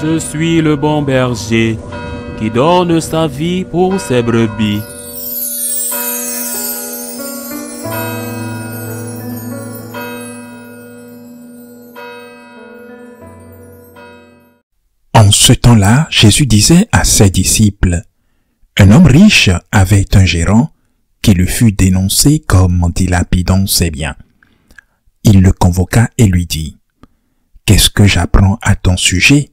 Je suis le bon berger qui donne sa vie pour ses brebis. En ce temps-là, Jésus disait à ses disciples, « Un homme riche avait un gérant qui le fut dénoncé comme dilapidant ses biens. Il le convoqua et lui dit, « Qu'est-ce que j'apprends à ton sujet?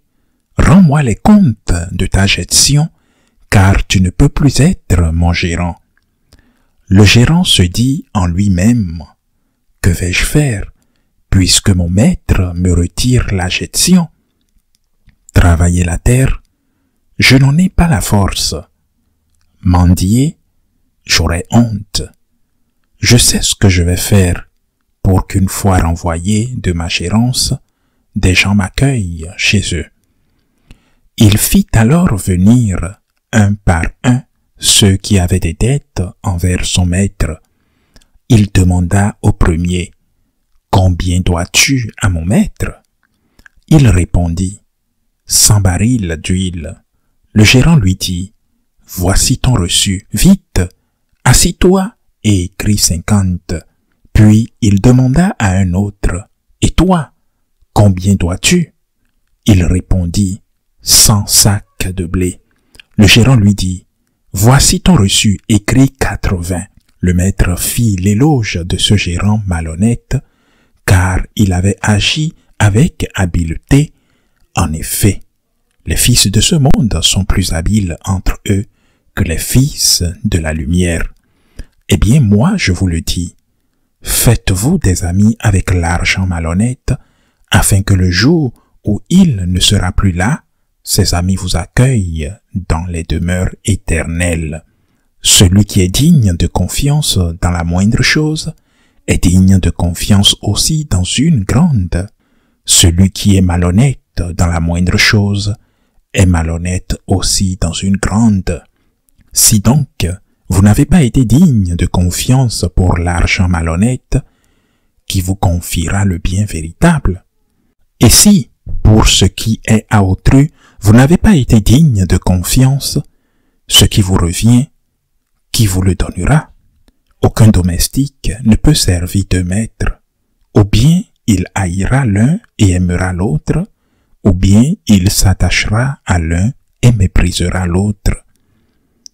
Rends-moi les comptes de ta gestion, car tu ne peux plus être mon gérant. » Le gérant se dit en lui-même, « Que vais-je faire, puisque mon maître me retire la gestion? Travailler la terre, je n'en ai pas la force. Mendier, j'aurais honte. Je sais ce que je vais faire pour qu'une fois renvoyé de ma gérance, des gens m'accueillent chez eux. » Il fit alors venir un par un ceux qui avaient des dettes envers son maître. Il demanda au premier, « Combien dois-tu à mon maître? » Il répondit, « 100 barils d'huile. » Le gérant lui dit, « Voici ton reçu, vite, assis-toi et écris 50. » Puis il demanda à un autre, « Et toi, combien dois-tu? » Il répondit, 100 sacs de blé. Le gérant lui dit, « Voici ton reçu, écris 80. » Le maître fit l'éloge de ce gérant malhonnête, car il avait agi avec habileté. En effet, les fils de ce monde sont plus habiles entre eux que les fils de la lumière. Eh bien, moi, je vous le dis, faites-vous des amis avec l'argent malhonnête, afin que le jour où il ne sera plus là, ses amis vous accueillent dans les demeures éternelles. Celui qui est digne de confiance dans la moindre chose est digne de confiance aussi dans une grande. Celui qui est malhonnête dans la moindre chose est malhonnête aussi dans une grande. Si donc vous n'avez pas été digne de confiance pour l'argent malhonnête, qui vous confiera le bien véritable? Et si, pour ce qui est à autrui, vous n'avez pas été digne de confiance, ce qui vous revient, qui vous le donnera? Aucun domestique ne peut servir deux maîtres. Ou bien il haïra l'un et aimera l'autre, ou bien il s'attachera à l'un et méprisera l'autre.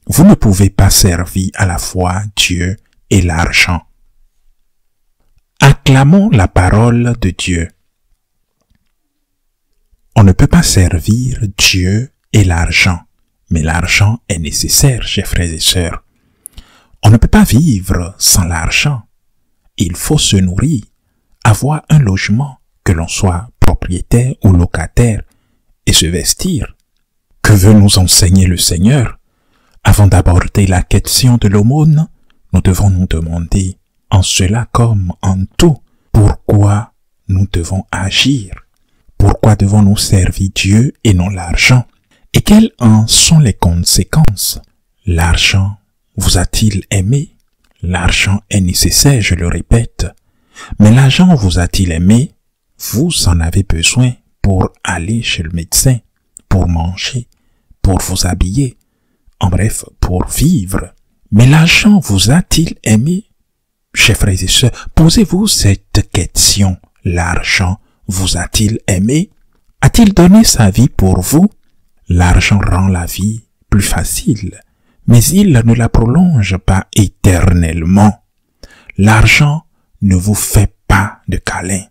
Vous ne pouvez pas servir à la fois Dieu et l'argent. Acclamons la parole de Dieu. On ne peut pas servir Dieu et l'argent, mais l'argent est nécessaire, chers frères et sœurs. On ne peut pas vivre sans l'argent. Il faut se nourrir, avoir un logement, que l'on soit propriétaire ou locataire, et se vestir. Que veut nous enseigner le Seigneur? Avant d'aborder la question de l'aumône, nous devons nous demander, en cela comme en tout, pourquoi nous devons agir? Pourquoi devons-nous servir Dieu et non l'argent? Et quelles en sont les conséquences? L'argent vous a-t-il aimé? L'argent est nécessaire, je le répète. Mais l'argent vous a-t-il aimé? Vous en avez besoin pour aller chez le médecin, pour manger, pour vous habiller, en bref, pour vivre. Mais l'argent vous a-t-il aimé? Chers frères et sœurs, posez-vous cette question. L'argent vous a-t-il aimé? A-t-il donné sa vie pour vous? L'argent rend la vie plus facile, mais il ne la prolonge pas éternellement. L'argent ne vous fait pas de câlin.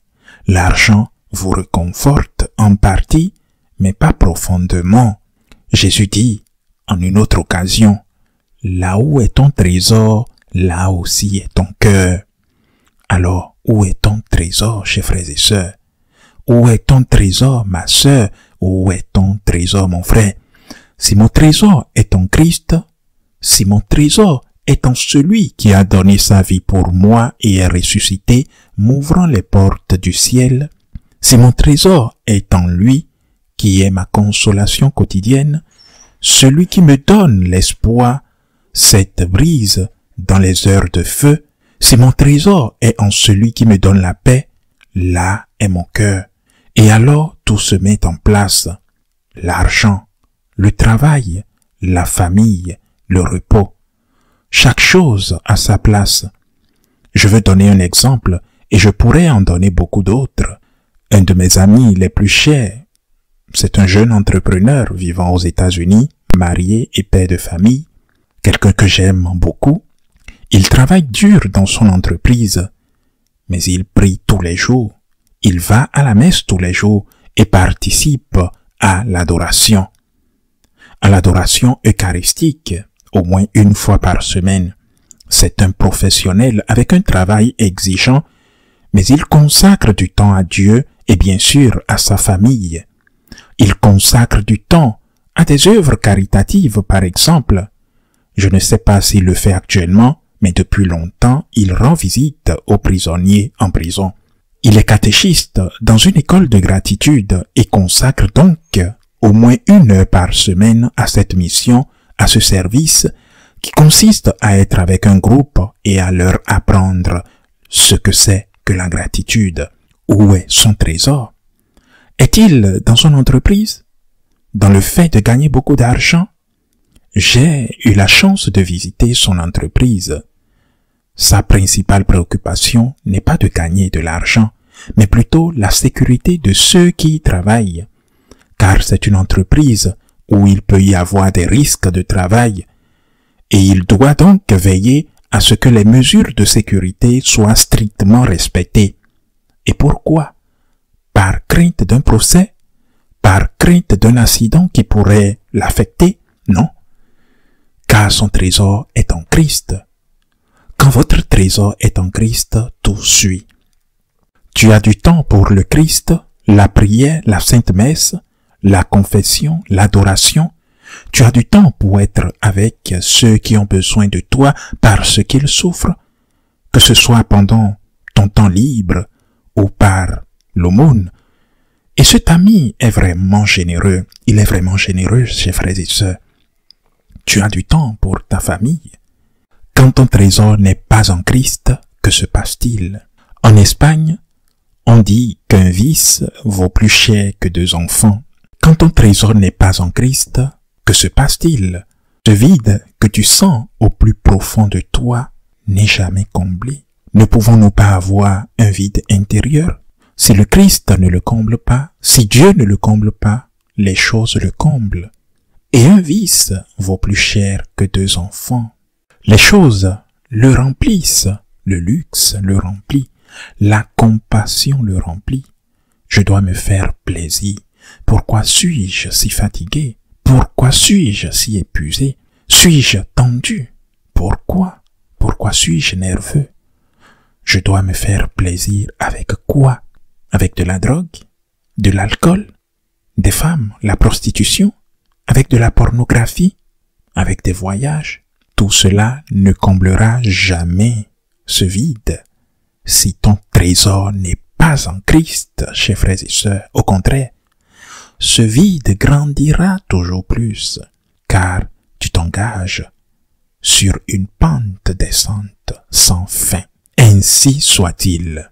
L'argent vous réconforte en partie, mais pas profondément. Jésus dit, en une autre occasion, « Là où est ton trésor, là aussi est ton cœur. » Alors, où est ton trésor, chers frères et sœurs? Où est ton trésor, ma sœur? Où est ton trésor, mon frère? Si mon trésor est en Christ, si mon trésor est en celui qui a donné sa vie pour moi et est ressuscité, m'ouvrant les portes du ciel, si mon trésor est en lui, qui est ma consolation quotidienne, celui qui me donne l'espoir, cette brise dans les heures de feu, si mon trésor est en celui qui me donne la paix, là est mon cœur. Et alors tout se met en place. l'argent, le travail, la famille, le repos. Chaque chose a sa place. Je veux donner un exemple et je pourrais en donner beaucoup d'autres. Un de mes amis les plus chers, c'est un jeune entrepreneur vivant aux États-Unis, marié et père de famille, quelqu'un que j'aime beaucoup. Il travaille dur dans son entreprise, mais il prie tous les jours. Il va à la messe tous les jours et participe à l'adoration eucharistique, au moins une fois par semaine. C'est un professionnel avec un travail exigeant, mais il consacre du temps à Dieu et bien sûr à sa famille. Il consacre du temps à des œuvres caritatives, par exemple. Je ne sais pas s'il le fait actuellement, mais depuis longtemps, il rend visite aux prisonniers en prison. Il est catéchiste dans une école de gratitude et consacre donc au moins 1 heure par semaine à cette mission, à ce service qui consiste à être avec un groupe et à leur apprendre ce que c'est que la gratitude. Où est son trésor? Est-il dans son entreprise? Dans le fait de gagner beaucoup d'argent? J'ai eu la chance de visiter son entreprise. Sa principale préoccupation n'est pas de gagner de l'argent, mais plutôt la sécurité de ceux qui y travaillent. Car c'est une entreprise où il peut y avoir des risques de travail, et il doit donc veiller à ce que les mesures de sécurité soient strictement respectées. Et pourquoi? Par crainte d'un procès? Par crainte d'un accident qui pourrait l'affecter? Non. Car son trésor est en Christ. Quand votre trésor est en Christ, tout suit. Tu as du temps pour le Christ, la prière, la Sainte Messe, la confession, l'adoration. Tu as du temps pour être avec ceux qui ont besoin de toi parce qu'ils souffrent, que ce soit pendant ton temps libre ou par l'aumône. Et cet ami est vraiment généreux. Il est vraiment généreux, chers frères et sœurs. Tu as du temps pour ta famille. Quand ton trésor n'est pas en Christ, que se passe-t-il? En Espagne, on dit qu'un vice vaut plus cher que 2 enfants. Quand ton trésor n'est pas en Christ, que se passe-t-il? Ce vide que tu sens au plus profond de toi n'est jamais comblé. Ne pouvons-nous pas avoir un vide intérieur? Si le Christ ne le comble pas, si Dieu ne le comble pas, les choses le comblent. Et un vice vaut plus cher que 2 enfants. Les choses le remplissent, le luxe le remplit, la compassion le remplit. Je dois me faire plaisir. Pourquoi suis-je si fatigué? Pourquoi suis-je si épuisé? Suis-je tendu? Pourquoi? Pourquoi suis-je nerveux? Je dois me faire plaisir avec quoi? Avec de la drogue? De l'alcool? Des femmes? La prostitution? Avec de la pornographie? Avec des voyages? Tout cela ne comblera jamais ce vide si ton trésor n'est pas en Christ, chers frères et sœurs. Au contraire, ce vide grandira toujours plus, car tu t'engages sur une pente descente sans fin. Ainsi soit-il.